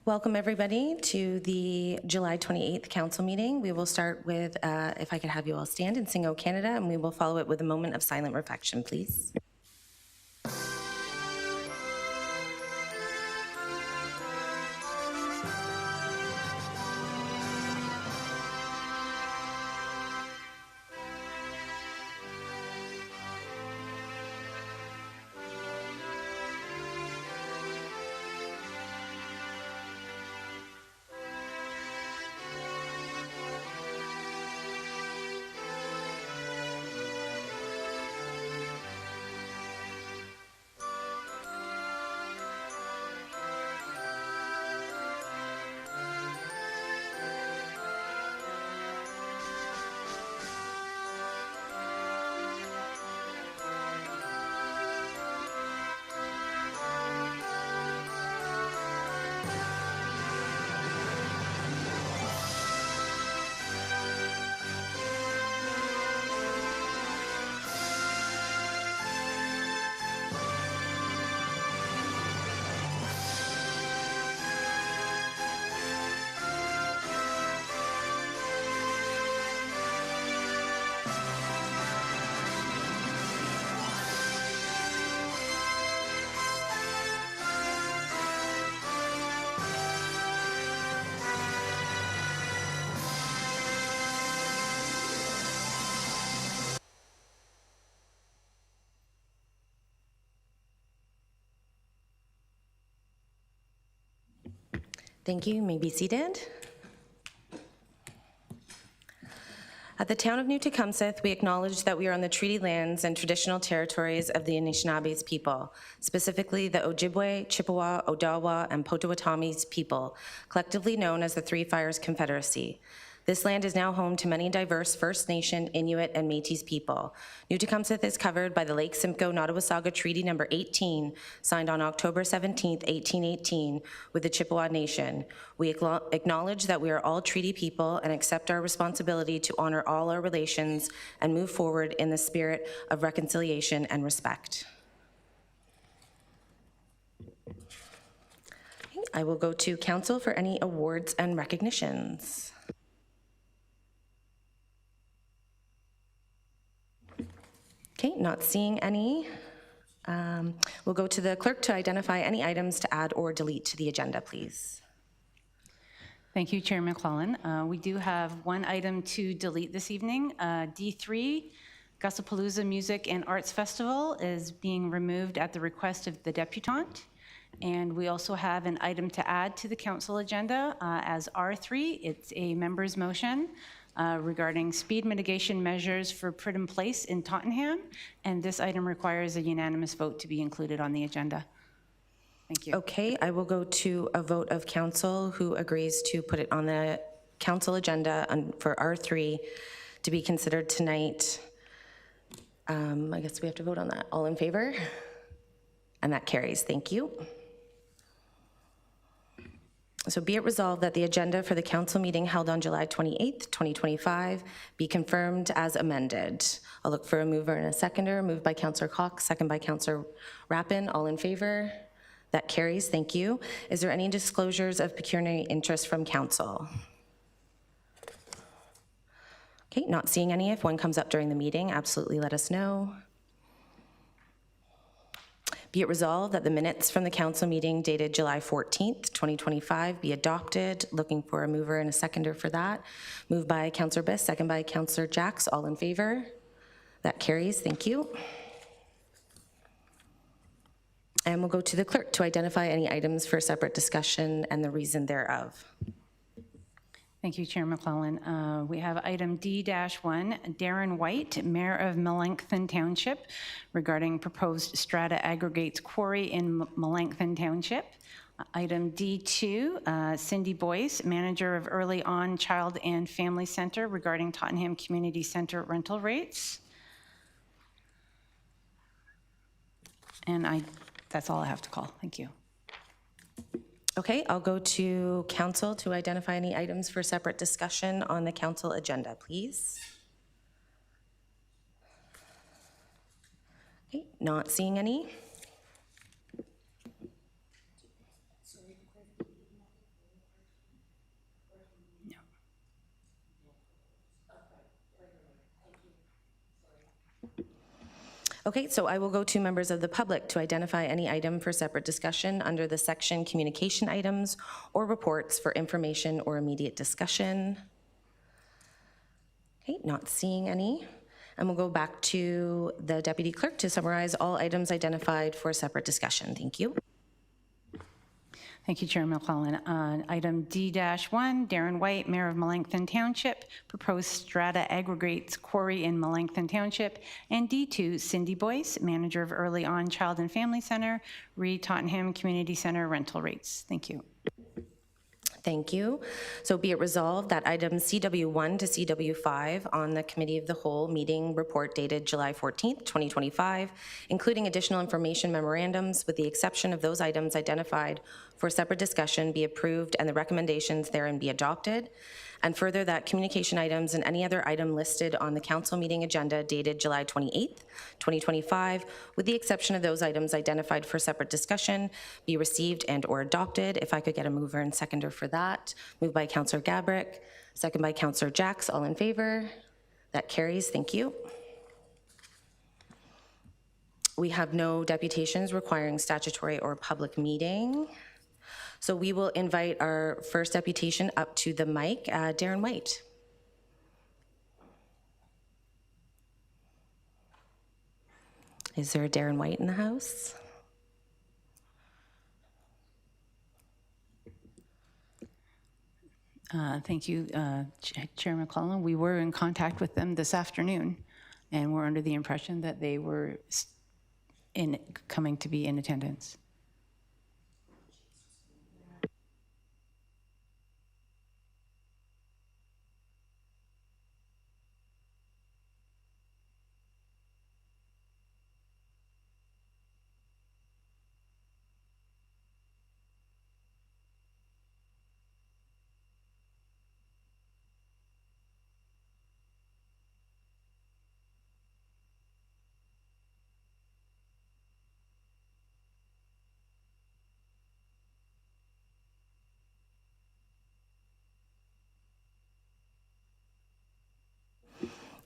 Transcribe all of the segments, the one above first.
Welcome, everybody, to the July 28th council meeting. We will start with, if I could have you all stand and sing O Canada, and we will follow it with a moment of silent reflection, please. Thank you. You may be seated. At the town of New Tecumseth, we acknowledge that we are on the treaty lands and traditional territories of the Anishinaabes people, specifically the Ojibwe, Chippewa, Odawa, and Potawatomis people, collectively known as the Three Fires Confederacy. This land is now home to many diverse First Nation, Inuit, and Métis people. New Tecumseth is covered by the Lake Simcoe Nottawasaga Treaty No. 18, signed on October 17, 1818, with the Chippewa Nation. We acknowledge that we are all treaty people and accept our responsibility to honor all our relations and move forward in the spirit of reconciliation and respect. I will go to council for any awards and recognitions. Okay, not seeing any. We'll go to the clerk to identify any items to add or delete to the agenda, please. Thank you, Chair McClellan. We do have one item to delete this evening. D3, Gusapalooza Music and Arts Festival is being removed at the request of the debutante. And we also have an item to add to the council agenda as R3. It's a member's motion regarding speed mitigation measures for Pridham Place in Tottenham. And this item requires a unanimous vote to be included on the agenda. Thank you. Okay, I will go to a vote of council who agrees to put it on the council agenda for R3 to be considered tonight. I guess we have to vote on that. All in favor? And that carries. Thank you. So be it resolved that the agenda for the council meeting held on July 28th, 2025 be confirmed as amended. I'll look for a mover and a seconder. Moved by Councillor Cox, second by Councillor Rappin. All in favor? That carries. Thank you. Is there any disclosures of pecuniary interest from council? Okay, not seeing any. If one comes up during the meeting, absolutely let us know. Be it resolved that the minutes from the council meeting dated July 14th, 2025 be adopted. Looking for a mover and a seconder for that. Moved by Councillor Biss, second by Councillor Jacks. All in favor? That carries. Thank you. And we'll go to the clerk to identify any items for separate discussion and the reason thereof. Thank you, Chair McClellan. We have item D-1, Darren White, Mayor of Melancthon Township, regarding proposed strata aggregates quarry in Melancthon Township. Item D2, Cindy Boyce, Manager of Early On Child and Family Center, regarding Tottenham Community Center rental rates. And that's all I have to call. Thank you. Okay, I'll go to council to identify any items for separate discussion on the council agenda, please. Okay, not seeing any. Okay, so I will go to members of the public to identify any item for separate discussion under the section communication items or reports for information or immediate discussion. Okay, not seeing any. And we'll go back to the deputy clerk to summarize all items identified for separate discussion. Thank you. Thank you, Chair McClellan. On item D-1, Darren White, Mayor of Melanchthon Township, proposed strata aggregates quarry in Melanchthon Township. And D2, Cindy Boyce, Manager of Early On Child and Family Center, Reed Tottenham Community Center rental rates. Thank you. Thank you. So be it resolved that items CW1 to CW5 on the Committee of the Whole meeting report dated July 14th, 2025, including additional information memorandums with the exception of those items identified for separate discussion, be approved and the recommendations therein be adopted. And further, that communication items and any other item listed on the council meeting agenda dated July 28th, 2025, with the exception of those items identified for separate discussion, be received and or adopted. If I could get a mover and seconder for that. Moved by Councillor Gabrick, second by Councillor Jacks. All in favor? That carries. Thank you. We have no deputations requiring statutory or public meeting. So we will invite our first deputation up to the mic, Darren White. Is there a Darren White in the house? Thank you, Chair McClellan. We were in contact with them this afternoon, and we're under the impression that they were coming to be in attendance.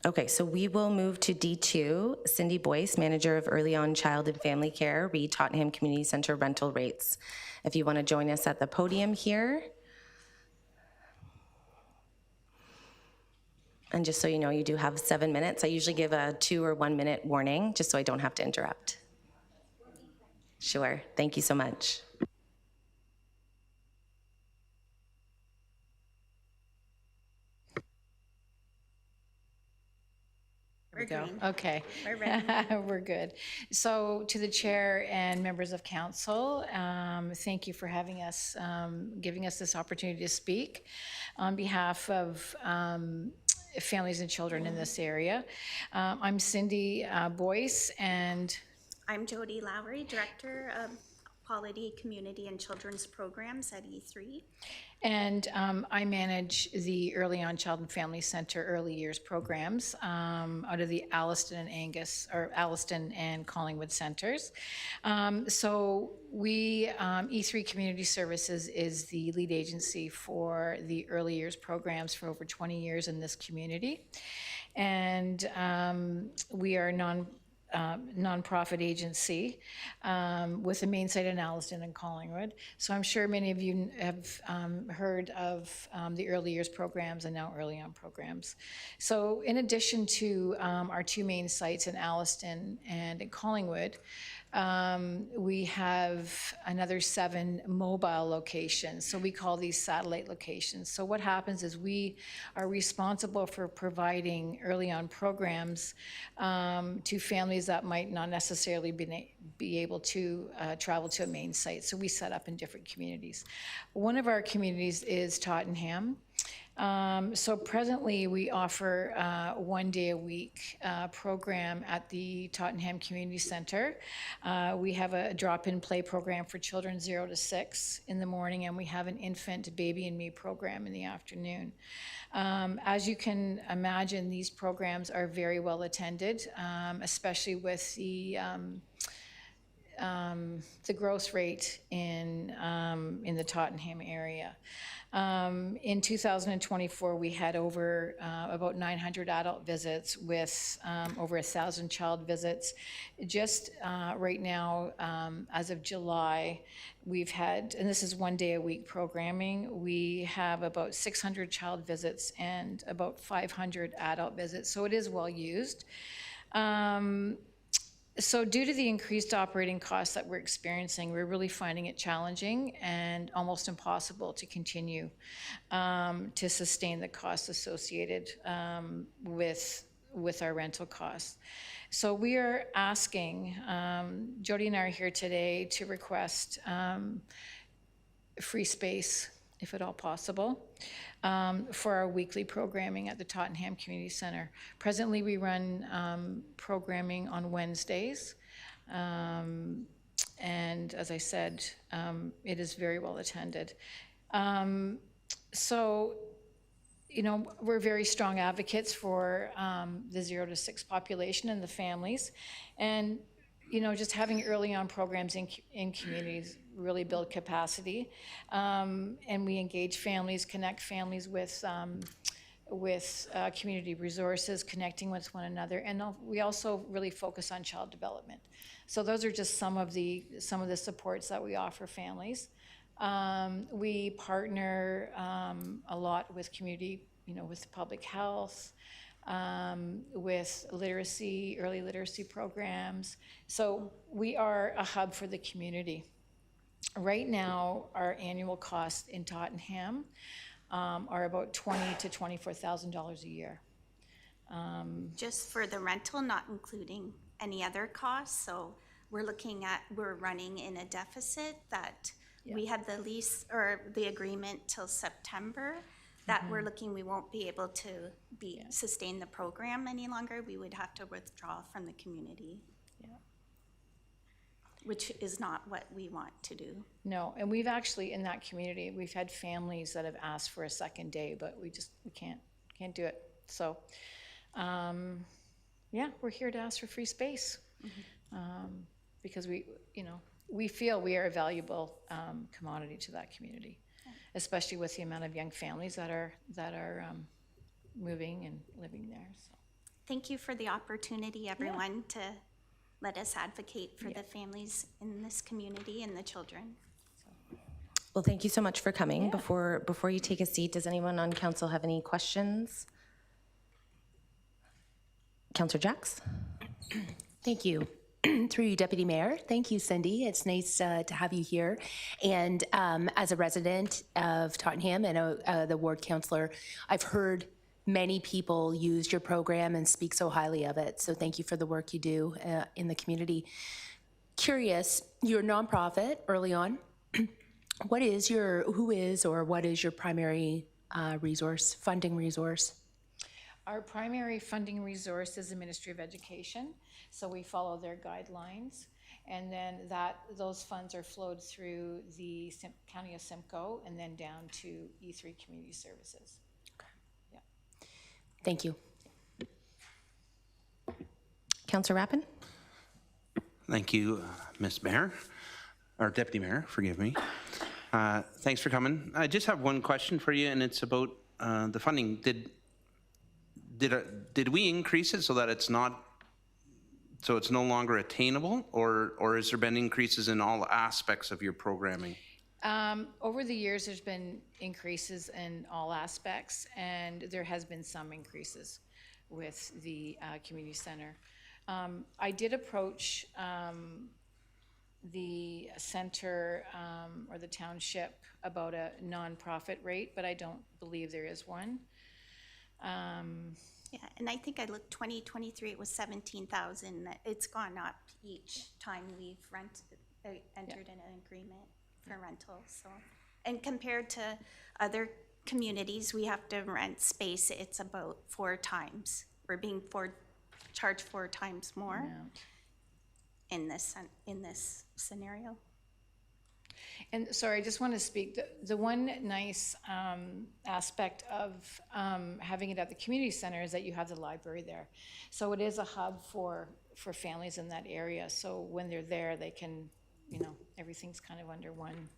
Okay, so we will move to D2, Cindy Boyce, Manager of Early On Child and Family Care, Reed Tottenham Community Center rental rates. If you want to join us at the podium here. And just so you know, you do have 7 minutes. I usually give a 2 or 1 minute warning, just so I don't have to interrupt. Sure, thank you so much. We're go. Okay. We're ready. We're good. So to the chair and members of council, thank you for having us, giving us this opportunity to speak on behalf of families and children in this area. I'm Cindy Boyce, and I'm Jody Lowry, Director of Quality Community and Children's Programs at E3. And I manage the Early On Child and Family Center Early Years programs out of the Alliston and Collingwood centers. So we, E3 Community Services is the lead agency for the Early Years programs for over 20 years in this community. And we are nonprofit agency with a main site in Alliston and Collingwood. So I'm sure many of you have heard of the early years programs and now early on programs. So in addition to our two main sites in Alliston and in Collingwood, we have another 7 mobile locations. So we call these satellite locations. So what happens is we are responsible for providing early on programs to families that might not necessarily be able to travel to a main site. So we set up in different communities. One of our communities is Tottenham. So presently we offer 1 day a week program at the Tottenham Community Center. We have a drop-in play program for children 0 to 6 in the morning, and we have an infant baby and me program in the afternoon. As you can imagine, these programs are very well attended, especially with the the growth rate in the Tottenham area. In 2024, we had over about 900 adult visits with over 1,000 child visits. Just right now, as of July, we've had, and this is 1 day a week programming, we have about 600 child visits and about 500 adult visits, so it is well used. So due to the increased operating costs that we're experiencing, we're really finding it challenging and almost impossible to continue to sustain the costs associated with our rental costs. So we are asking, Jody and I are here today to request free space, if at all possible, for our weekly programming at the Tottenham Community Centre. Presently, we run programming on Wednesdays, and as I said, it is very well attended. So, you know, we're very strong advocates for the 0 to 6 population and the families, and you know, just having early on programs in communities really build capacity, and we engage families, connect families with community resources, connecting with one another, and we also really focus on child development. So those are just some of the supports that we offer families. We partner a lot with community, you know, with public health, with literacy, early literacy programs. So we are a hub for the community. Right now, our annual costs in Tottenham are about $20,000 to $24,000 a year. Just for the rental, not including any other costs. So we're running in a deficit that we have the lease or the agreement till September that we won't be able to sustain the program any longer. We would have to withdraw from the community. Which is not what we want to do. No, and we've actually, in that community, we've had families that have asked for a second day, but we can't do it. So, yeah, we're here to ask for free space, because we feel we are a valuable commodity to that community, especially with the amount of young families that are moving and living there. So. Thank you for the opportunity, everyone, to let us advocate for the families in this community and the children. Well, thank you so much for coming. Before you take a seat, does anyone on council have any questions? Councillor Jacks? Thank you. Through you, Deputy Mayor. Thank you, Cindy. It's nice to have you here. And as a resident of Tottenham and the ward councillor, I've heard many people use your program and speak so highly of it. So thank you for the work you do in the community. Curious, you're a nonprofit early on. What is your primary funding resource? Our primary funding resource is the Ministry of Education, so we follow their guidelines, and then those funds are flowed through the County of Simcoe and then down to E3 Community Services. Thank you. Councillor Rappin? Thank you, Ms. Mayor, or Deputy Mayor, forgive me. Thanks for coming. I just have one question for you, and it's about the funding. Did we increase it so that it's no longer attainable, or has there been increases in all aspects of your programming? Over the years, there's been increases in all aspects, and there has been some increases with the community center. I did approach the center or the township about a nonprofit rate, but I don't believe there is one. Yeah, and I think I looked 2023, it was 17,000. It's gone up each time we've entered in an agreement for rental. So, and compared to other communities, we have to rent space. It's about 4 times. We're being charged 4 times more in this scenario. And sorry, I just want to speak, the one nice aspect of having it at the community center is that you have the library there. So it is a hub for families in that area. So when they're there, they can, you know, everything's kind of under one.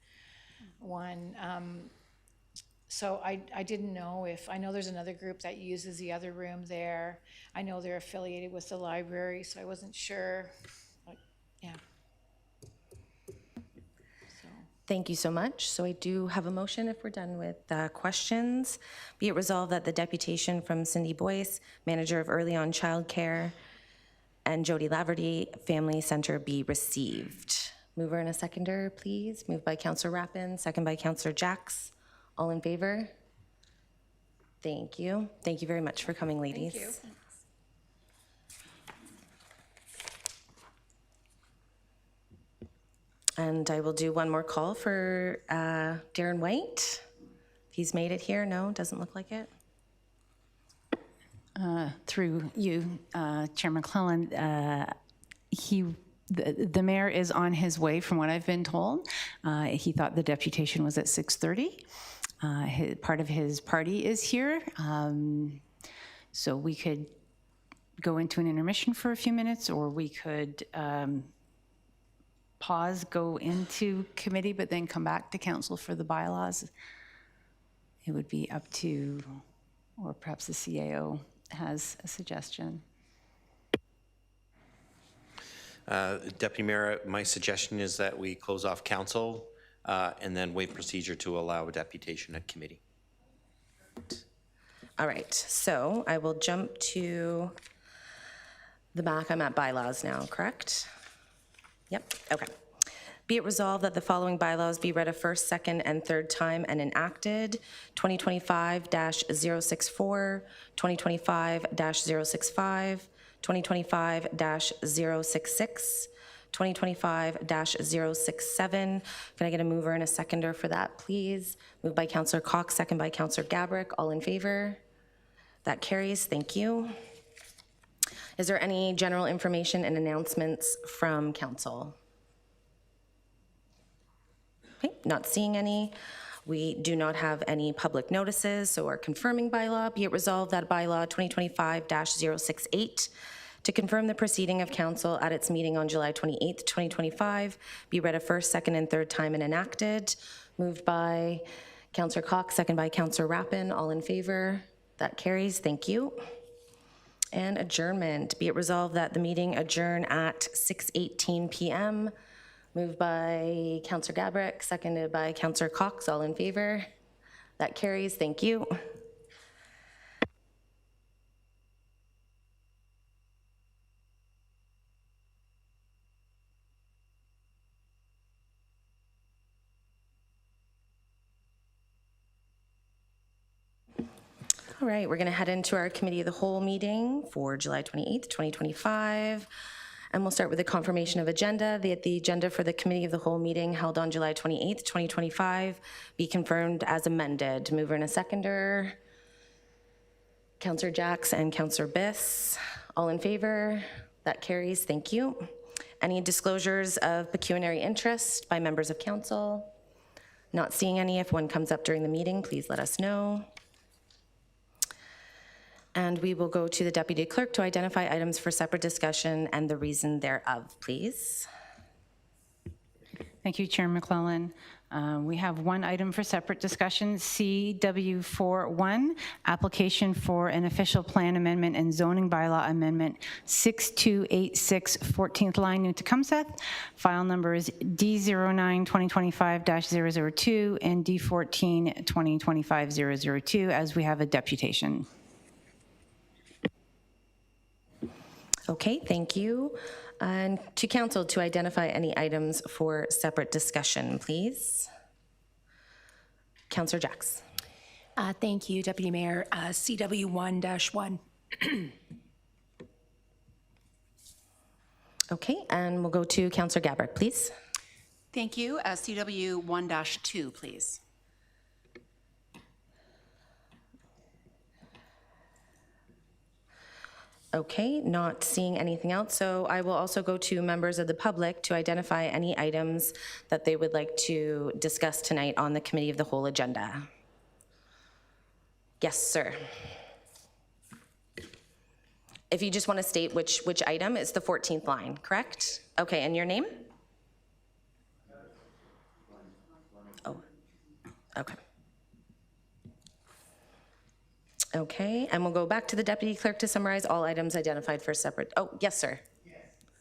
So I didn't know if, I know there's another group that uses the other room there. I know they're affiliated with the library, so I wasn't sure. But, yeah. Thank you so much. So I do have a motion if we're done with questions. Be it resolved that the deputation from Cindy Boyce, Manager of Early On Childcare, and Jody Laverty, Family Center be received. Mover and a seconder, please. Moved by Councillor Rappin, second by Councillor Jacks. All in favor? Thank you. Thank you very much for coming, ladies. Thank you. And I will do one more call for Darren White. He's made it here. No, doesn't look like it. Through you, Chair McClellan, the mayor is on his way, from what I've been told. He thought the deputation was at 6:30. Part of his party is here, so we could go into an intermission for a few minutes, or we could pause, go into committee, but then come back to council for the bylaws. It would be up to, or perhaps the CAO has a suggestion. Deputy Mayor, my suggestion is that we close off council and then waive procedure to allow a deputation at committee. All right, so I will jump to the back. I'm at bylaws now, correct? Yep, okay. Be it resolved that the following bylaws be read a first, second, and third time and enacted. 2025-064, 2025-065, 2025-066, 2025-067. Can I get a mover and a seconder for that, please? Moved by Councillor Cox, second by Councillor Gabrick. All in favor? That carries. Thank you. Is there any general information and announcements from council? Okay, not seeing any. We do not have any public notices, so our confirming bylaw. Be it resolved that bylaw 2025-068 to confirm the proceeding of council at its meeting on July 28th, 2025, be read a first, second, and third time and enacted. Moved by Councillor Cox, second by Councillor Rappin. All in favor? That carries. Thank you. And adjournment. Be it resolved that the meeting adjourn at 6:18 p.m. Moved by Councillor Gabrick, seconded by Councillor Cox. All in favor? That carries. Thank you. All right, we're going to head into our Committee of the Whole meeting for July 28th, 2025. And we'll start with the confirmation of agenda. The agenda for the Committee of the Whole meeting held on July 28th, 2025 be confirmed as amended. Mover and a seconder. Councillor Jacks and Councillor Biss. All in favor? That carries. Thank you. Any disclosures of pecuniary interest by members of council? Not seeing any. If one comes up during the meeting, please let us know. And we will go to the Deputy Clerk to identify items for separate discussion and the reason thereof, please. Thank you, Chair McClellan. We have one item for separate discussion, CW41, application for an official plan amendment and zoning bylaw amendment 6286 14th line, New Tecumseth. File number is D09 2025-002 and D14 2025-002, as we have a deputation. Okay, thank you. And to council to identify any items for separate discussion, please. Councillor Jacks. Thank you, Deputy Mayor. CW1-1. Okay, and we'll go to Councillor Gabrick, please. Thank you. CW1-2, please. Okay, not seeing anything else, so I will also go to members of the public to identify any items that they would like to discuss tonight on the Committee of the Whole agenda. Yes, sir. If you just want to state which item, it's the 14th line, correct? Okay, and your name? Oh, okay. Okay, and we'll go back to the deputy clerk to summarize all items identified for separate. Oh, yes, sir. Yes,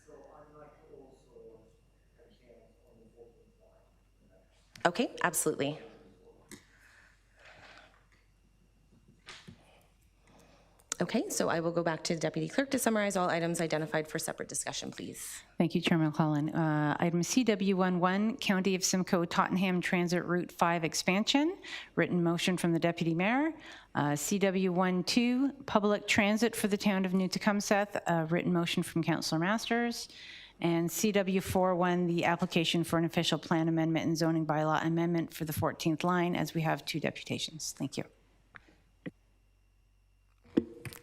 so I'd like to also have a chance on the 14th line. Okay, absolutely. Okay, so I will go back to the deputy clerk to summarize all items identified for separate discussion, please. Thank you, Chairman McClellan. Item CW11, County of Simcoe Tottenham Transit Route 5 expansion, written motion from the Deputy Mayor. CW12, Public Transit for the Town of New Tecumseth, written motion from Councillor Masters. And CW41, the application for an official plan amendment and zoning bylaw amendment for the 14th line, as we have 2 deputations. Thank you.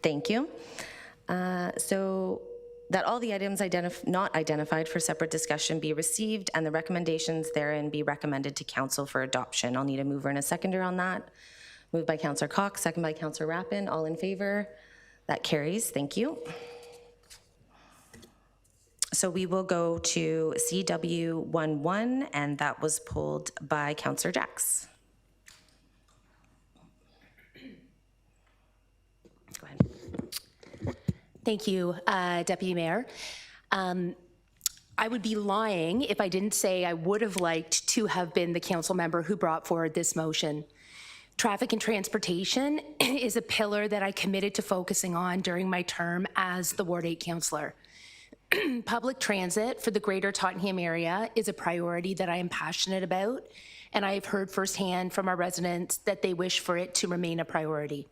Thank you. So that all the items not identified for separate discussion be received and the recommendations therein be recommended to council for adoption. I'll need a mover and a seconder on that. Moved by Councillor Cox, second by Councillor Rappin. All in favor? That carries. Thank you. So we will go to CW11, and that was pulled by Councillor Jacks. Go ahead. Thank you, Deputy Mayor. I would be lying if I didn't say I would have liked to have been the council member who brought forward this motion. Traffic and transportation is a pillar that I committed to focusing on during my term as the Ward 8 councillor. Public transit for the greater Tottenham area is a priority that I am passionate about, and I have heard firsthand from our residents that they wish for it to remain a priority.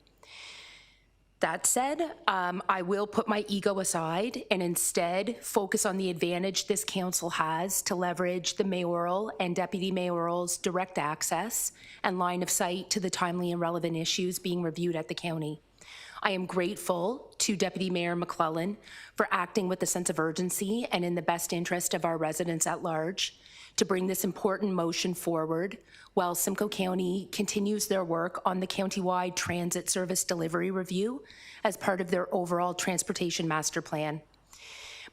That said, I will put my ego aside and instead focus on the advantage this council has to leverage the mayoral and deputy mayoral's direct access and line of sight to the timely and relevant issues being reviewed at the county. I am grateful to Deputy Mayor McClellan for acting with a sense of urgency and in the best interest of our residents at large to bring this important motion forward while Simcoe County continues their work on the countywide transit service delivery review as part of their overall transportation master plan.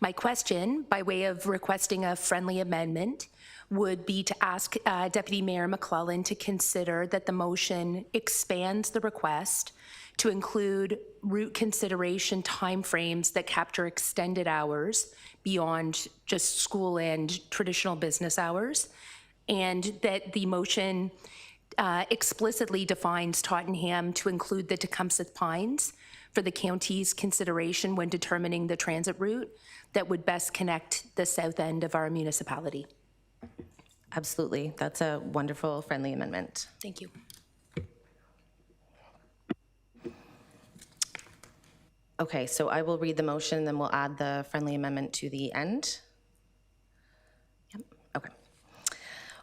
My question, by way of requesting a friendly amendment, would be to ask Deputy Mayor McClellan to consider that the motion expands the request to include route consideration timeframes that capture extended hours beyond just school and traditional business hours, and that the motion explicitly defines Tottenham to include the Tecumseth Pines for the county's consideration when determining the transit route that would best connect the south end of our municipality. Absolutely. That's a wonderful, friendly amendment. Thank you. Okay, so I will read the motion, then we'll add the friendly amendment to the end. Yep, okay.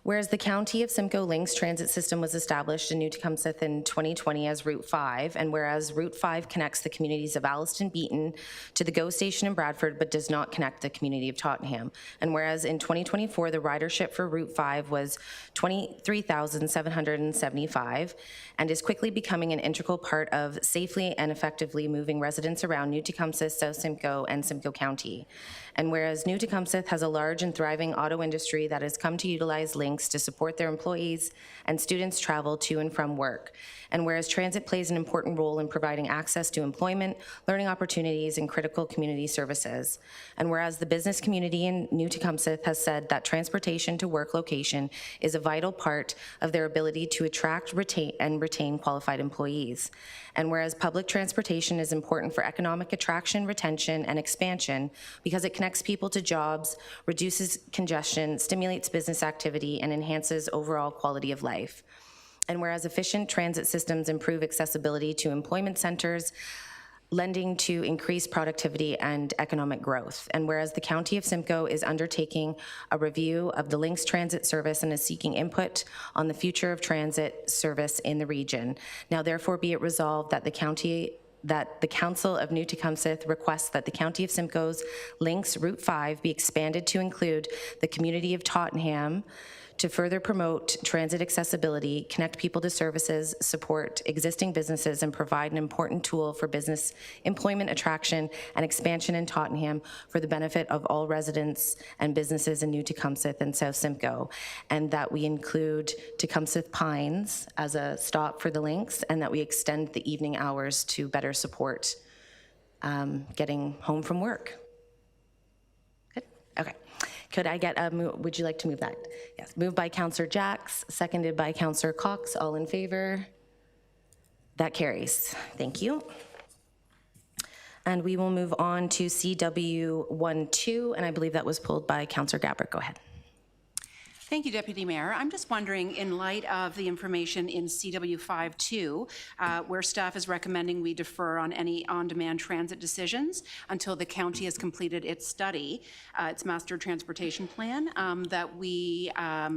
Whereas the County of Simcoe Links Transit System was established in New Tecumseth in 2020 as Route 5, and whereas Route 5 connects the communities of Alliston, Beaton to the GO station in Bradford, but does not connect the community of Tottenham. And whereas in 2024, the ridership for Route 5 was 23,775 and is quickly becoming an integral part of safely and effectively moving residents around New Tecumseth, South Simcoe, and Simcoe County. And whereas New Tecumseth has a large and thriving auto industry that has come to utilize links to support their employees and students' travel to and from work. And whereas transit plays an important role in providing access to employment, learning opportunities, and critical community services. And whereas the business community in New Tecumseth has said that transportation to work location is a vital part of their ability to attract, retain qualified employees. And whereas public transportation is important for economic attraction, retention, and expansion because it connects people to jobs, reduces congestion, stimulates business activity, and enhances overall quality of life. And whereas efficient transit systems improve accessibility to employment centers, lending to increased productivity and economic growth. And whereas the County of Simcoe is undertaking a review of the Links Transit Service and is seeking input on the future of transit service in the region. Now therefore be it resolved that the County that the Council of New Tecumseth requests that the County of Simcoe's Links Route 5 be expanded to include the community of Tottenham to further promote transit accessibility, connect people to services, support existing businesses, and provide an important tool for business employment attraction and expansion in Tottenham for the benefit of all residents and businesses in New Tecumseth and South Simcoe, and that we include Tecumseth Pines as a stop for the links, and that we extend the evening hours to better support getting home from work. Good, okay. Could I get a move, would you like to move that? Yes, moved by Councillor Jacks, seconded by Councillor Cox, all in favor? That carries, thank you. And we will move on to CW12, and I believe that was pulled by Councillor Gabrick, go ahead. Thank you, Deputy Mayor. I'm just wondering, in light of the information in CW52, where staff is recommending we defer on any on-demand transit decisions until the county has completed its study, its master transportation plan, that we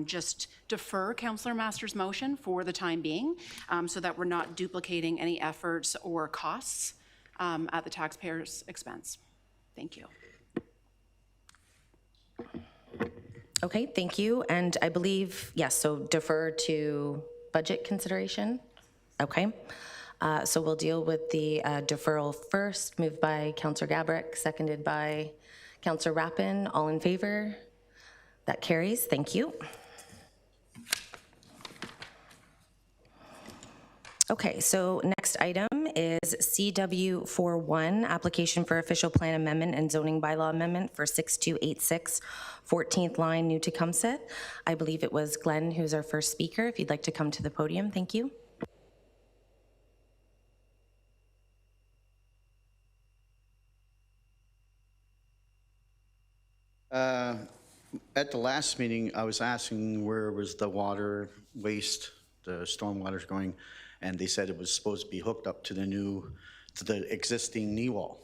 just defer Councillor Masters' motion for the time being, so that we're not duplicating any efforts or costs at the taxpayer's expense. Thank you. Okay, thank you, and I believe, yes, so defer to budget consideration? Okay, so we'll deal with the deferral first, moved by Councillor Gabrick, seconded by Councillor Rappin, all in favor? That carries, thank you. Okay, so next item is CW41, application for official plan amendment and zoning bylaw amendment for 6286 14th line, New Tecumseth. I believe it was Glenn who's our first speaker. If you'd like to come to the podium, thank you. At the last meeting, I was asking where was the water waste, the storm water's going, and they said it was supposed to be hooked up to the existing knee wall.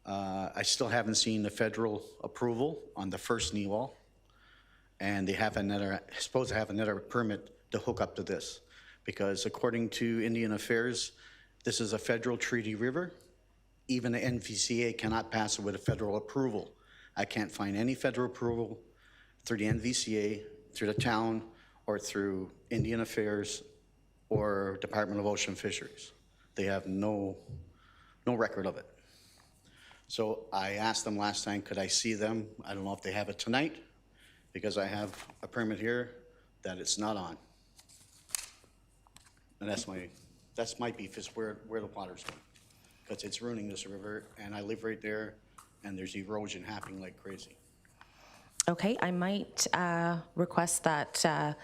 I still haven't seen the federal approval on the first knee wall, and they have supposed to have another permit to hook up to this, because according to Indian Affairs, this is a federal treaty river. Even the NVCA cannot pass it with a federal approval. I can't find any federal approval through the NVCA, through the town, or through Indian Affairs or Department of Ocean Fisheries. They have no record of it. So I asked them last time, could I see them? I don't know if they have it tonight, because I have a permit here that it's not on. And that's my beef, is where the water's going. Because it's ruining this river, and I live right there, and there's erosion happening like crazy. Okay, I might request that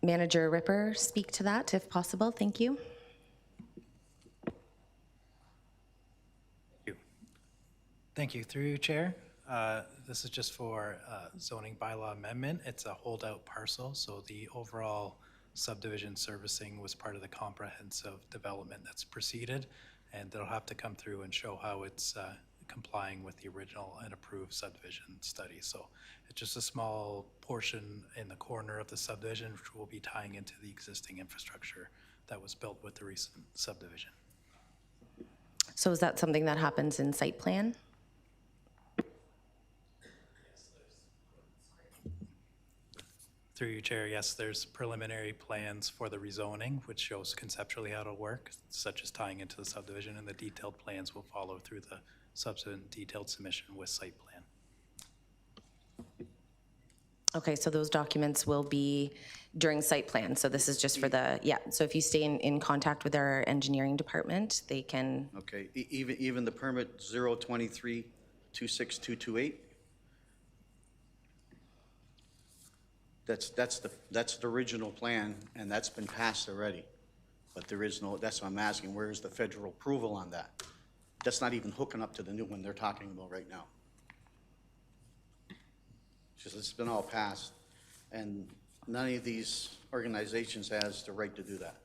Manager Ripper speak to that if possible. Thank you. Thank you. Through you, Chair. This is just for zoning bylaw amendment. It's a holdout parcel, so the overall subdivision servicing was part of the comprehensive development that's proceeded, and they'll have to come through and show how it's complying with the original and approved subdivision study. So it's just a small portion in the corner of the subdivision, which will be tying into the existing infrastructure that was built with the recent subdivision. So is that something that happens in site plan? Through you, Chair, yes, there's preliminary plans for the rezoning, which shows conceptually how it'll work, such as tying into the subdivision, and the detailed plans will follow through the subsequent detailed submission with site plan. Okay, so those documents will be during site plan. So this is just for the, yeah. So if you stay in contact with our engineering department, they can. Okay, even the permit 023-26228, that's the original plan, and that's been passed already. But there is no, that's what I'm asking, where is the federal approval on that? That's not even hooking up to the new one they're talking about right now. It's been all passed, and none of these organizations has the right to do that.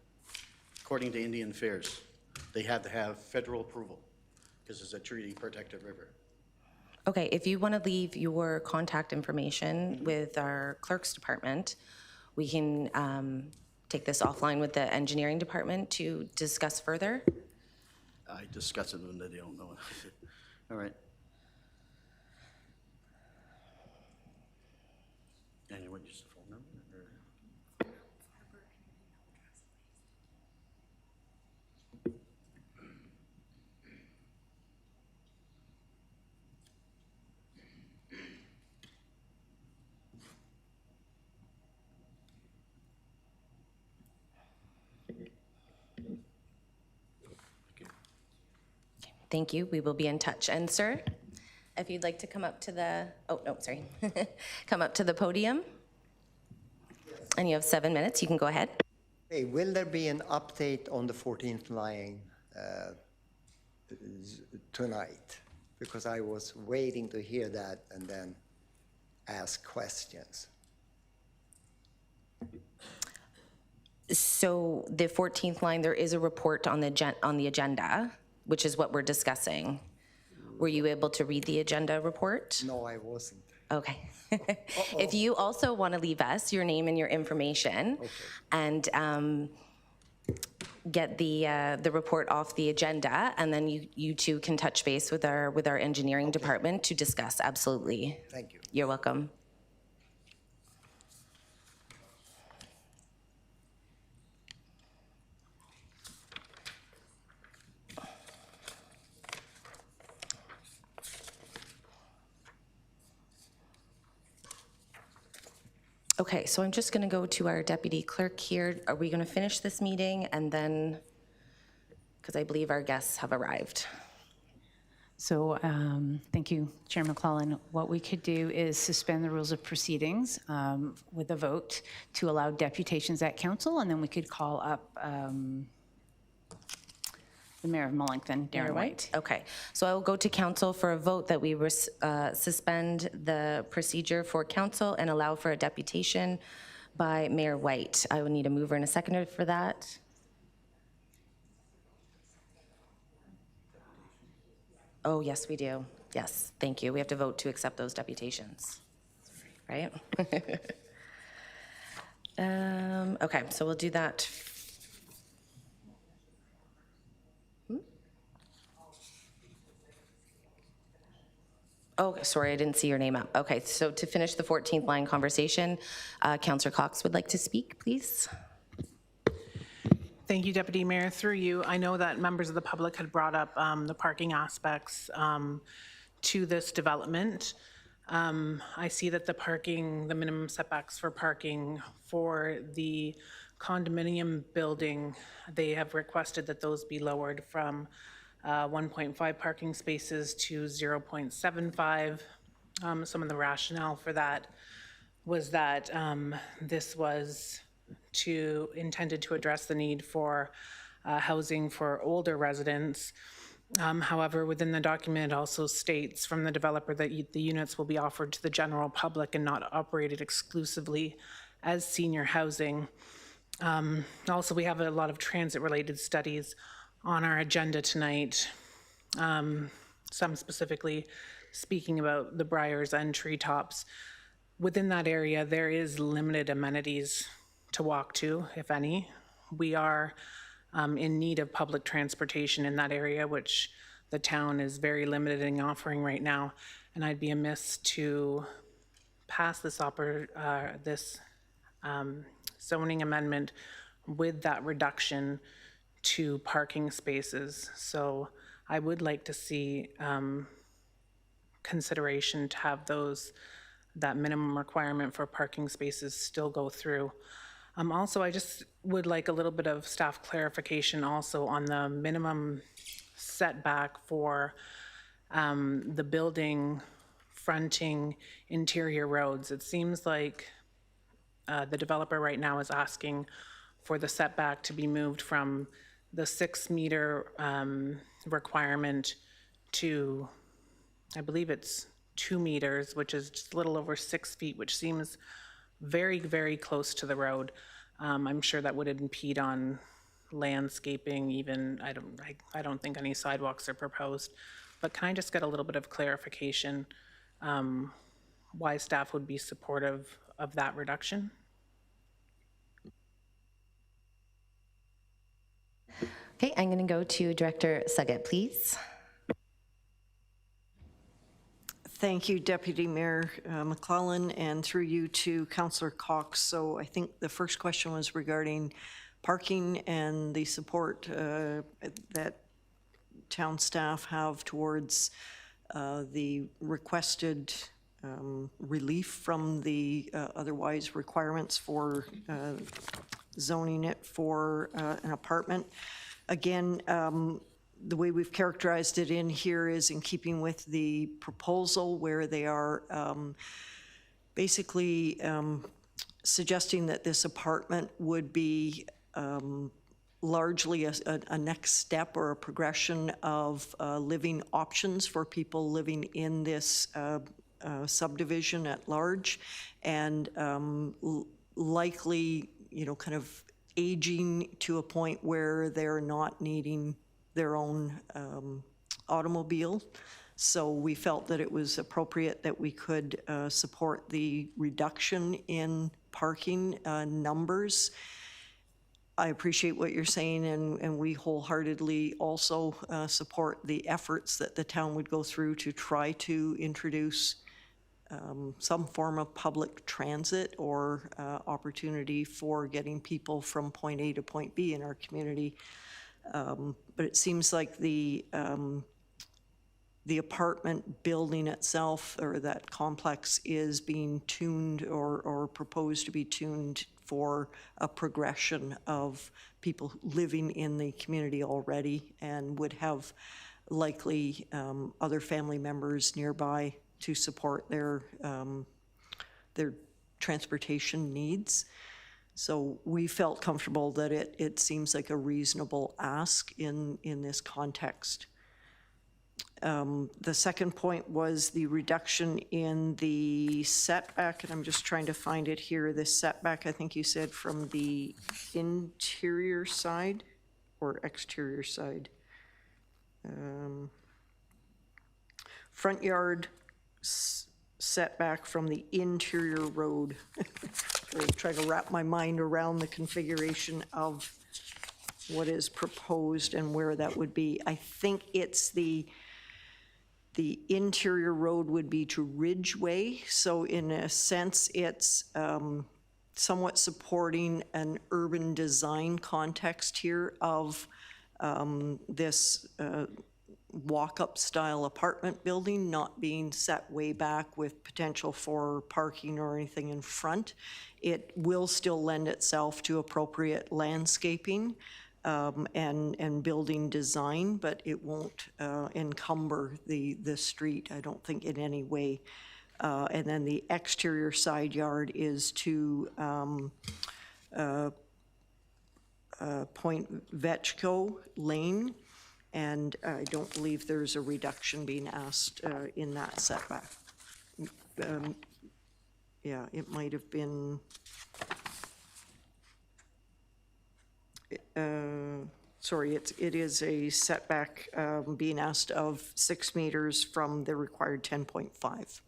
According to Indian Affairs, they have to have federal approval because it's a treaty protected river. Okay, if you want to leave your contact information with our clerk's department, we can take this offline with the engineering department to discuss further. I discuss it with them, they don't know. All right. Anyone use the phone number? Or? Thank you. We will be in touch. And sir, if you'd like to come up to the, oh, no, sorry. Come up to the podium. And you have 7 minutes. You can go ahead. Hey, will there be an update on the 14th line tonight? Because I was waiting to hear that and then ask questions. So the 14th line, there is a report on the agenda, which is what we're discussing. Were you able to read the agenda report? No, I wasn't. Okay. If you also want to leave us your name and your information, and get the report off the agenda, and then you two can touch base with our engineering department to discuss. Absolutely. Thank you. You're welcome. Okay, so I'm just going to go to our deputy clerk here. Are we going to finish this meeting and then, because I believe our guests have arrived. So thank you, Chair McClellan. What we could do is suspend the rules of proceedings with a vote to allow deputations at council, and then we could call up the Mayor of Mullington, Darren White. Okay, so I will go to council for a vote that we suspend the procedure for council and allow for a deputation by Mayor White. I would need a mover and a seconder for that. Oh, yes, we do. Yes, thank you. We have to vote to accept those deputations, right? Okay, so we'll do that. Oh, sorry, I didn't see your name up. Okay, so to finish the 14th line conversation, Councillor Cox would like to speak, please. Thank you, Deputy Mayor. Through you, I know that members of the public had brought up the parking aspects to this development. I see that the minimum setbacks for parking for the condominium building, they have requested that those be lowered from 1.5 parking spaces to 0.75. Some of the rationale for that was that this was intended to address the need for housing for older residents. However, within the document, it also states from the developer that the units will be offered to the general public and not operated exclusively as senior housing. Also, we have a lot of transit-related studies on our agenda tonight, some specifically speaking about the Briars and Treetops. Within that area, there is limited amenities to walk to, if any. We are in need of public transportation in that area, which the town is very limited in offering right now, and I'd be amiss to pass this zoning amendment with that reduction to parking spaces. So I would like to see consideration to have that minimum requirement for parking spaces still go through. Also, I just would like a little bit of staff clarification also on the minimum setback for the building fronting interior roads. It seems like the developer right now is asking for the setback to be moved from the 6 meter requirement to, I believe it's 2 meters, which is just a little over 6 feet, which seems very, very close to the road. I'm sure that would impede on landscaping, even, I don't think any sidewalks are proposed. But can I just get a little bit of clarification why staff would be supportive of that reduction? Okay, I'm going to go to Director Suggett, please. Thank you, Deputy Mayor McClellan, and through you to Councillor Cox. So I think the first question was regarding parking and the support that town staff have towards the requested relief from the otherwise requirements for zoning it for an apartment. Again, the way we've characterized it in here is in keeping with the proposal where they are basically suggesting that this apartment would be largely a next step or a progression of living options for people living in this subdivision at large, and likely, kind of aging to a point where they're not needing their own automobile. So we felt that it was appropriate that we could support the reduction in parking numbers. I appreciate what you're saying, and we wholeheartedly also support the efforts that the town would go through to try to introduce some form of public transit or opportunity for getting people from point A to point B in our community. But it seems like the apartment building itself, or that complex, is being tuned or proposed to be tuned for a progression of people living in the community already, and would have likely other family members nearby to support their transportation needs. So we felt comfortable that it seems like a reasonable ask in this context. The second point was the reduction in the setback, and I'm just trying to find it here. The setback, I think you said, from the interior side or exterior side? Front yard setback from the interior road. I'm trying to wrap my mind around the configuration of what is proposed and where that would be. I think it's the interior road would be to Ridgeway. So in a sense, it's somewhat supporting an urban design context here of this walk-up style apartment building, not being set way back with potential for parking or anything in front. It will still lend itself to appropriate landscaping and building design, but it won't encumber the street, I don't think, in any way. And then the exterior side yard is to Point Vetchko Lane, and I don't believe there's a reduction being asked in that setback. Yeah, it might have been, sorry, it is a setback being asked of 6 meters from the required 10.5.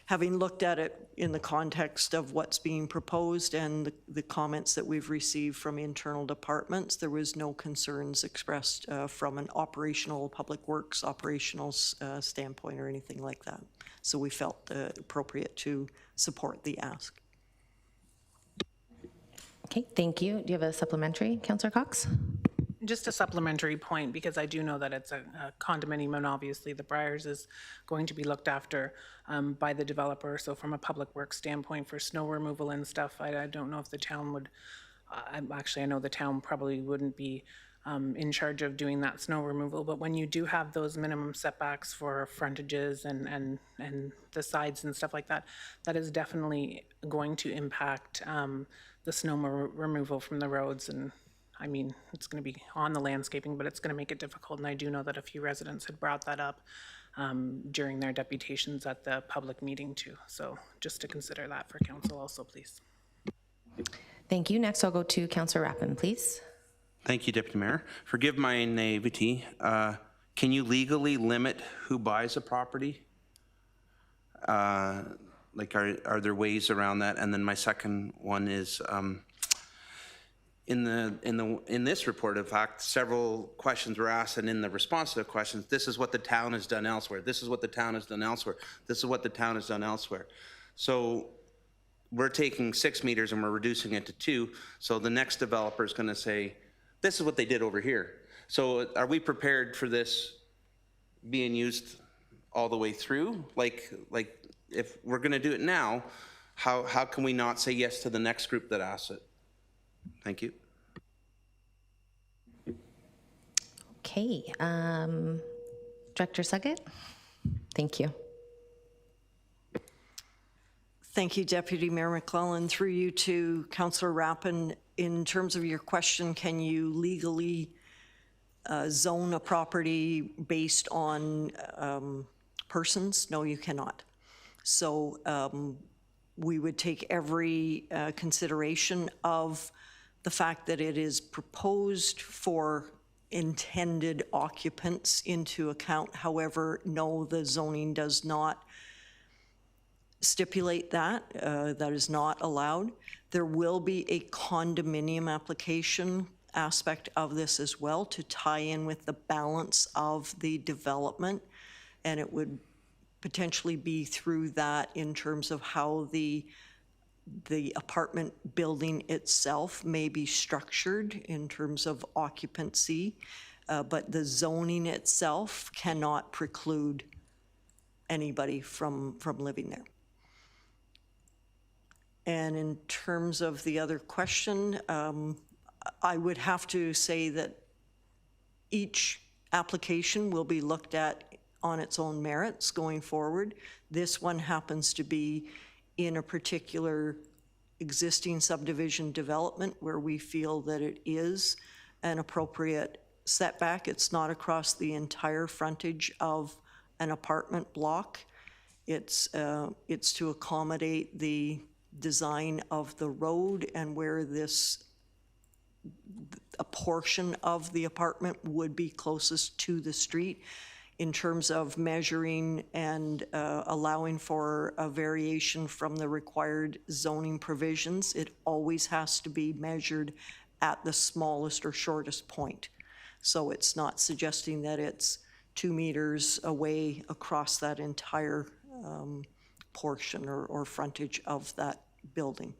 Having looked at it in the context of what's being proposed and the comments that we've received from internal departments, there was no concerns expressed from an operational, public works operational standpoint or anything like that. So we felt appropriate to support the ask. Okay, thank you. Do you have a supplementary, Councillor Cox? Just a supplementary point, because I do know that it's a condominium, and obviously the Briars is going to be looked after by the developer. So from a public works standpoint for snow removal and stuff, I don't know if the town would, actually I know the town probably wouldn't be in charge of doing that snow removal, but when you do have those minimum setbacks for frontages and the sides and stuff like that, that is definitely going to impact the snow removal from the roads. And I mean, it's going to be on the landscaping, but it's going to make it difficult. And I do know that a few residents had brought that up during their deputations at the public meeting too. So just to consider that for council also, please. Thank you. Next, I'll go to Councillor Rappin, please. Thank you, Deputy Mayor. Forgive my naivety. Can you legally limit who buys a property? Like, are there ways around that? And then my second one is, in this report, in fact, several questions were asked, and in the response to the questions, this is what the town has done elsewhere. This is what the town has done elsewhere. This is what the town has done elsewhere. So we're taking 6 meters and we're reducing it to 2. So the next developer is going to say, this is what they did over here. So are we prepared for this being used all the way through? Like if we're going to do it now, how can we not say yes to the next group that asks it? Thank you. Okay, Director Suggett? Thank you. Thank you, Deputy Mayor McClellan. Through you to Councillor Rappin, in terms of your question, can you legally zone a property based on persons? No, you cannot. So we would take every consideration of the fact that it is proposed for intended occupants into account. However, no, the zoning does not stipulate that. That is not allowed. There will be a condominium application aspect of this as well to tie in with the balance of the development, and it would potentially be through that in terms of how the apartment building itself may be structured in terms of occupancy, but the zoning itself cannot preclude anybody from living there. And in terms of the other question, I would have to say that each application will be looked at on its own merits going forward. This one happens to be in a particular existing subdivision development where we feel that it is an appropriate setback. It's not across the entire frontage of an apartment block. It's to accommodate the design of the road and where a portion of the apartment would be closest to the street. In terms of measuring and allowing for a variation from the required zoning provisions, it always has to be measured at the smallest or shortest point. So it's not suggesting that it's 2 meters away across that entire portion or frontage of that building.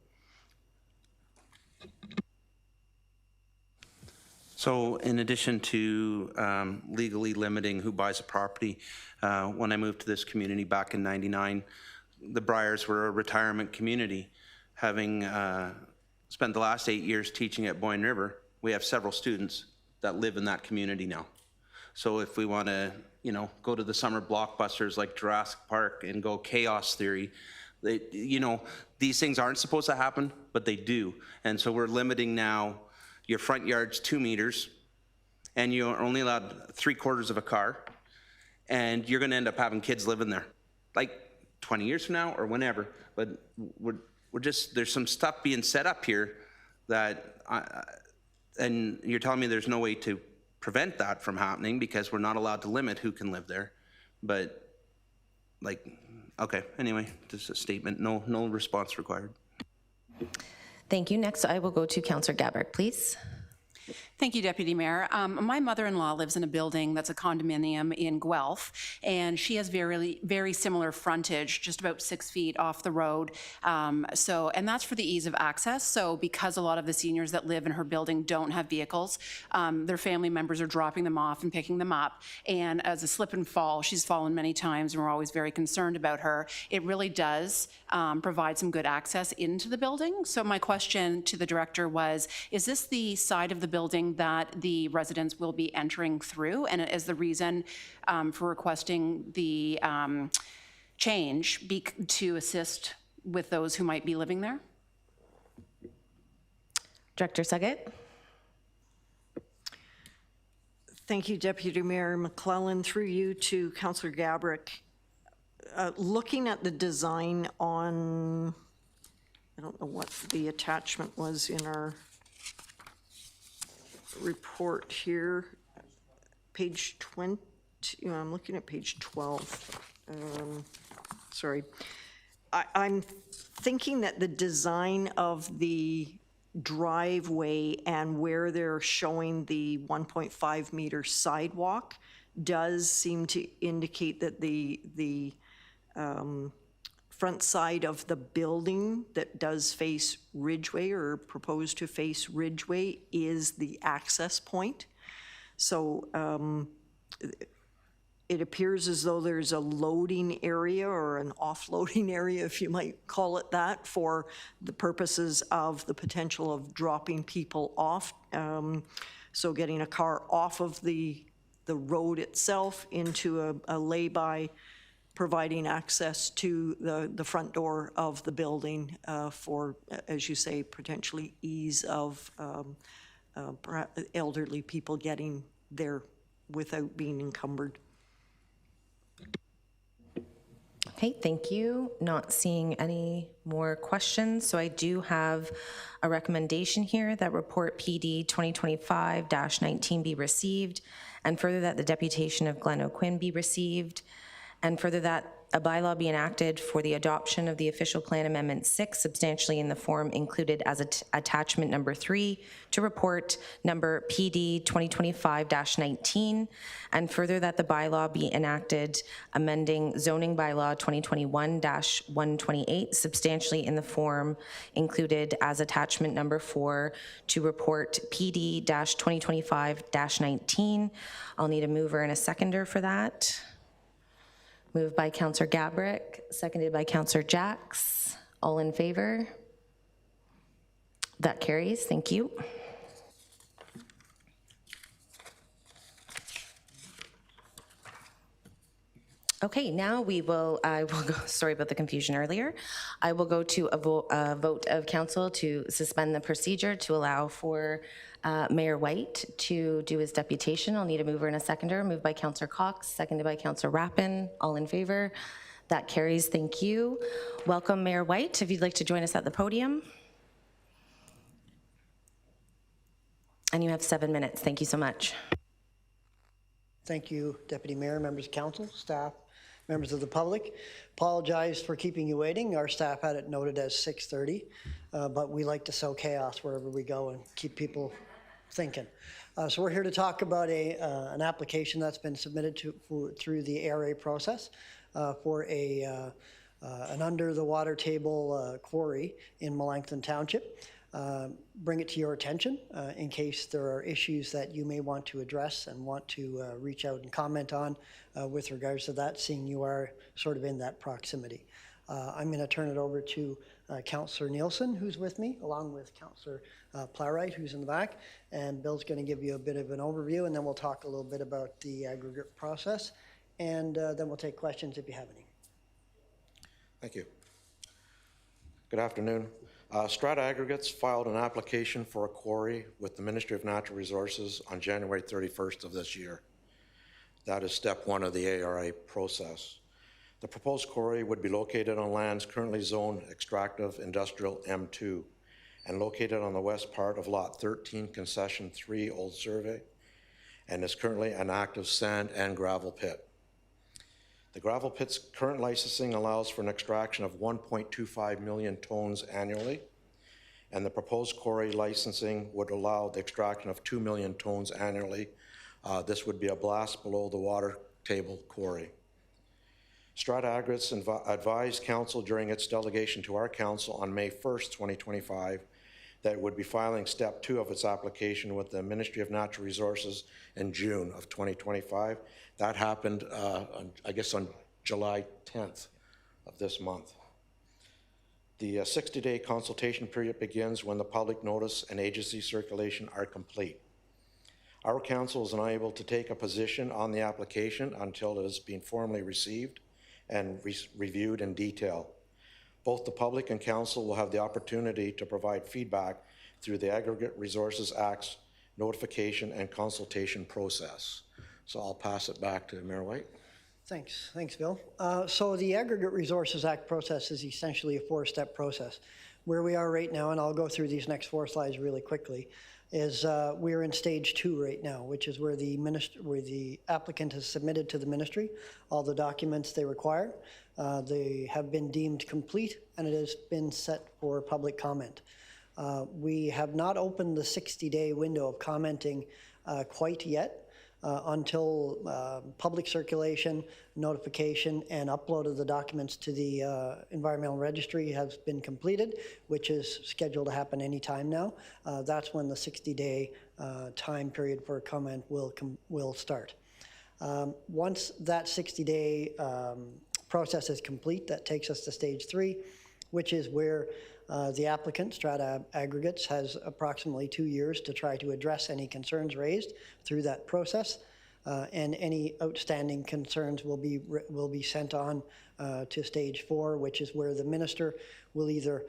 So in addition to legally limiting who buys a property, when I moved to this community back in '99, the Briars were a retirement community. Having spent the last 8 years teaching at Boyne River, we have several students that live in that community now. So if we want to, go to the summer blockbusters like Jurassic Park and go chaos theory, these things aren't supposed to happen, but they do. And so we're limiting now your front yard's 2 meters, and you're only allowed 3/4 of a car, and you're going to end up having kids living there, like 20 years from now or whenever. But we're just, there's some stuff being set up here that, and you're telling me there's no way to prevent that from happening because we're not allowed to limit who can live there. But okay, anyway, just a statement, no response required. Thank you. Next, I will go to Councillor Gabbard, please. Thank you, Deputy Mayor. My mother-in-law lives in a building that's a condominium in Guelph, and she has very similar frontage, just about 6 feet off the road. And that's for the ease of access. So because a lot of the seniors that live in her building don't have vehicles, their family members are dropping them off and picking them up. And as a slip and fall, she's fallen many times, and we're always very concerned about her. It really does provide some good access into the building. So my question to the director was, is this the side of the building that the residents will be entering through, and is the reason for requesting the change to assist with those who might be living there? Director Suggett? Thank you, Deputy Mayor McClellan. Through you to Councillor Gabrick. Looking at the design on, I don't know what the attachment was in our report here, page 20, I'm looking at page 12. Sorry. I'm thinking that the design of the driveway and where they're showing the 1.5 meter sidewalk does seem to indicate that the front side of the building that does face Ridgeway or proposed to face Ridgeway is the access point. So it appears as though there's a loading area or an offloading area, if you might call it that, for the purposes of the potential of dropping people off. So getting a car off of the road itself into a lay-by, providing access to the front door of the building for, as you say, potentially ease of elderly people getting there without being encumbered. Okay, thank you. Not seeing any more questions, so I do have a recommendation here that report PD 2025-19 be received, and further that the deputation of Glenn O'Quinn be received, and further that a bylaw be enacted for the adoption of the official plan amendment 6 substantially in the form included as attachment number 3 to report number PD 2025-19, and further that the bylaw be enacted amending zoning bylaw 2021-128 substantially in the form included as attachment number 4 to report PD 2025-19. I'll need a mover and a seconder for that. Moved by Councillor Gabrick, seconded by Councillor Jacks. All in favor? That carries. Thank you. Okay, now I will go, sorry about the confusion earlier. I will go to a vote of council to suspend the procedure to allow for Mayor White to do his deputation. I'll need a mover and a seconder. Moved by Councillor Cox, seconded by Councillor Rappin. All in favor? That carries. Thank you. Welcome, Mayor White, if you'd like to join us at the podium. And you have 7 minutes. Thank you so much. Thank you, Deputy Mayor, members of council, staff, members of the public. Apologize for keeping you waiting. Our staff had it noted as 6:30, but we like to sow chaos wherever we go and keep people thinking. So we're here to talk about an application that's been submitted through the ARA process for an under the water table quarry in Melancthon Township. Bring it to your attention in case there are issues that you may want to address and want to reach out and comment on with regards to that, seeing you are sort of in that proximity. I'm going to turn it over to Councillor Nielsen, who's with me, along with Councillor Plowright, who's in the back, and Bill's going to give you a bit of an overview, and then we'll talk a little bit about the aggregate process, and then we'll take questions if you have any. Thank you. Good afternoon. Strata Aggregates filed an application for a quarry with the Ministry of Natural Resources on January 31st of this year. That is step 1 of the ARA process. The proposed quarry would be located on lands currently zoned extractive industrial M2 and located on the west part of Lot 13, Concession 3, Old Survey, and is currently an active sand and gravel pit. The gravel pit's current licensing allows for an extraction of 1.25 million tons annually, and the proposed quarry licensing would allow the extraction of 2 million tons annually. This would be a blast below the water table quarry. Strata Aggregates advised council during its delegation to our council on May 1st, 2025, that it would be filing step 2 of its application with the Ministry of Natural Resources in June of 2025. That happened, I guess, on July 10th of this month. The 60-day consultation period begins when the public notice and agency circulation are complete. Our council is unable to take a position on the application until it has been formally received and reviewed in detail. Both the public and council will have the opportunity to provide feedback through the Aggregate Resources Act's notification and consultation process. So I'll pass it back to Mayor White. Thanks, Bill. So the Aggregate Resources Act process is essentially a 4-step process. Where we are right now, and I'll go through these next 4 slides really quickly, is we're in stage 2 right now, which is where the applicant has submitted to the ministry all the documents they require. They have been deemed complete, and it has been set for public comment. We have not opened the 60-day window of commenting quite yet until public circulation, notification, and upload of the documents to the environmental registry has been completed, which is scheduled to happen any time now. That's when the 60-day time period for comment will start. Once that 60-day process is complete, that takes us to stage 3, which is where the applicant, Strata Aggregates, has approximately 2 years to try to address any concerns raised through that process, and any outstanding concerns will be sent on to stage 4, which is where the minister will either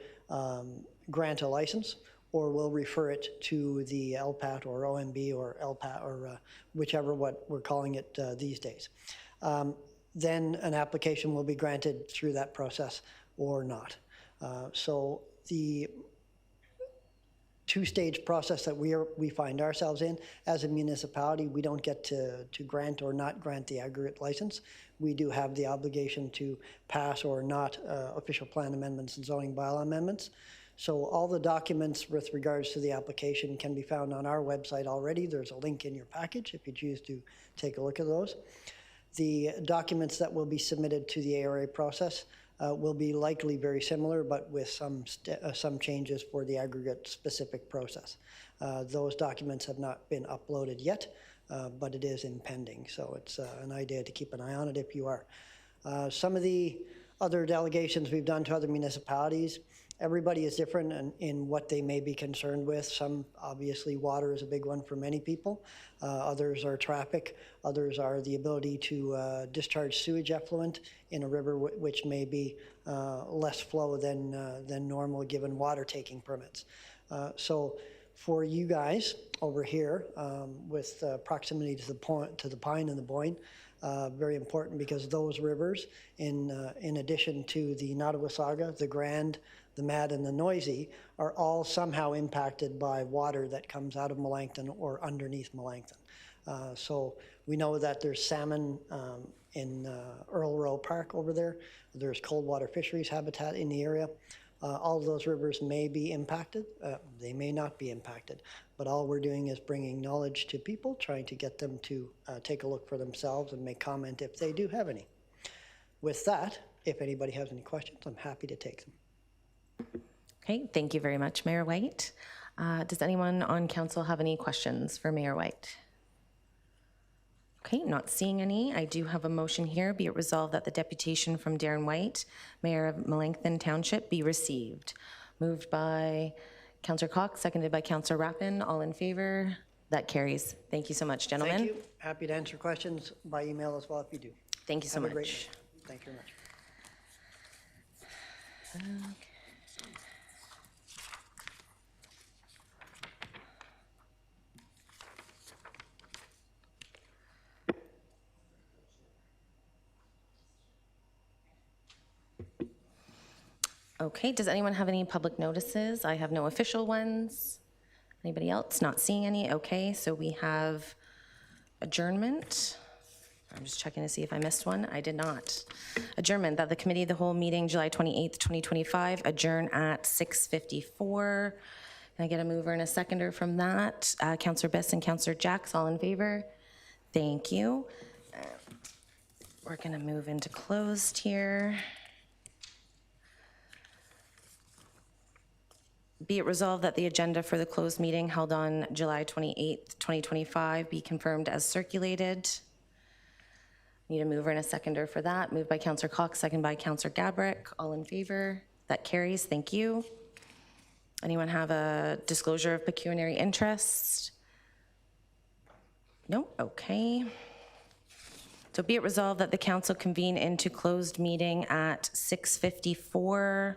grant a license or will refer it to the LPAT or OMB or LPAT or whichever what we're calling it these days. Then an application will be granted through that process or not. So the two-stage process that we find ourselves in as a municipality, we don't get to grant or not grant the aggregate license. We do have the obligation to pass or not official plan amendments and zoning bylaw amendments. So all the documents with regards to the application can be found on our website already. There's a link in your package if you choose to take a look at those. The documents that will be submitted to the ARA process will be likely very similar, but with some changes for the aggregate specific process. Those documents have not been uploaded yet, but it is impending. So it's an idea to keep an eye on it if you are. Some of the other delegations we've done to other municipalities, everybody is different in what they may be concerned with. Some, obviously, water is a big one for many people. Others are traffic. Others are the ability to discharge sewage effluent in a river which may be less flow than normal given water taking permits. So for you guys over here with proximity to the Pine and the Boyne, very important because those rivers, in addition to the Nottawasaga, the Grand, the Mad, and the Noisy, are all somehow impacted by water that comes out of Melancthon or underneath Melancthon. So we know that there's salmon in Earl Rowe Park over there. There's cold water fisheries habitat in the area. All of those rivers may be impacted. They may not be impacted. But all we're doing is bringing knowledge to people, trying to get them to take a look for themselves and make comment if they do have any. With that, if anybody has any questions, I'm happy to take them. Okay, thank you very much, Mayor White. Does anyone on council have any questions for Mayor White? Okay, not seeing any. I do have a motion here. Be it resolved that the deputation from Darren White, Mayor of Melancthon Township, be received. Moved by Councillor Cox, seconded by Councillor Rappin. All in favor? That carries. Thank you so much, gentlemen. Thank you. Happy to answer questions by email as well if you do. Thank you so Have much. a great night. Thank you very much. Okay, does anyone have any public notices? I have no official ones. Anybody else? Not seeing any. Okay, so we have adjournment. I'm just checking to see if I missed one. I did not. Adjournment, that the committee of the whole meeting July 28th, 2025, adjourn at 6:54. Can I get a mover and a seconder from that? Councillor Biss and Councillor Jacks, all in favor? Thank you. We're gonna move into closed here. Be it resolved that the agenda for the closed meeting held on July 28th, 2025 be confirmed as circulated. Need a mover and a seconder for that. Moved by Councillor Cox, second by Councillor Gabrick. All in favor? That carries. Thank you. Anyone have a disclosure of pecuniary interest? No? Okay. So be it resolved that the council convene into closed meeting at 6:54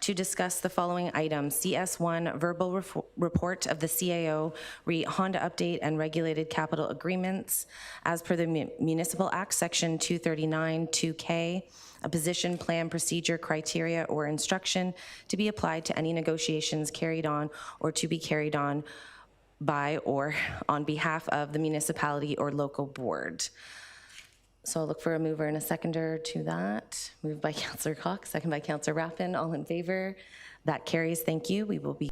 to discuss the following items. CS1, verbal report of the CAO, re Honda update and regulated capital agreements. As per the Municipal Act, Section 239, 2K, a position, plan, procedure, criteria, or instruction to be applied to any negotiations carried on or to be carried on by or on behalf of the municipality or local board. So I'll look for a mover and a seconder to that. Moved by Councillor Cox, second by Councillor Rappin. All in favor? That carries. Thank you. We will be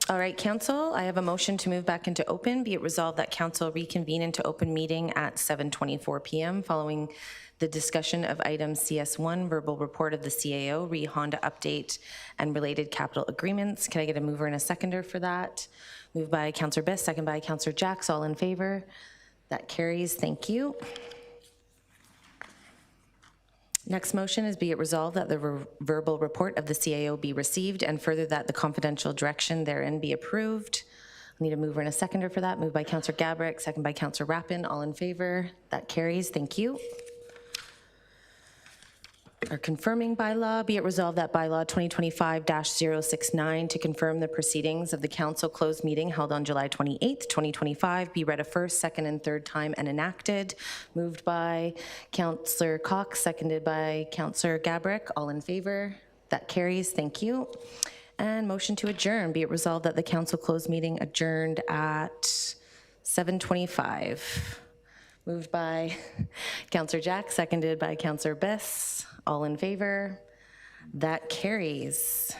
All right, council, I have a motion to move back into open. Be it resolved that council reconvene into open meeting at 7:24 PM following the discussion of item CS1, verbal report of the CAO, re-Honda update and related capital agreements. Can I get a mover and a seconder for that? Moved by Councillor Biss, second by Councillor Jacks. All in favor? That carries. Thank you. Next motion is be it resolved that the verbal report of the CAO be received and further that the confidential direction therein be approved. I need a mover and a seconder for that. Moved by Councillor Gabrick, second by Councillor Rappin. All in favor? That carries. Thank you. Our confirming bylaw, be it resolved that bylaw 2025-069 to confirm the proceedings of the council closed meeting held on July 28th, 2025, be read a first, second, and third time and enacted. Moved by Councillor Cox, seconded by Councillor Gabrick. All in favor? That carries. Thank you. And motion to adjourn, be it resolved that the council closed meeting adjourned at 7:25. Moved by Councillor Jack, seconded by Councillor Biss. All in favor? That carries.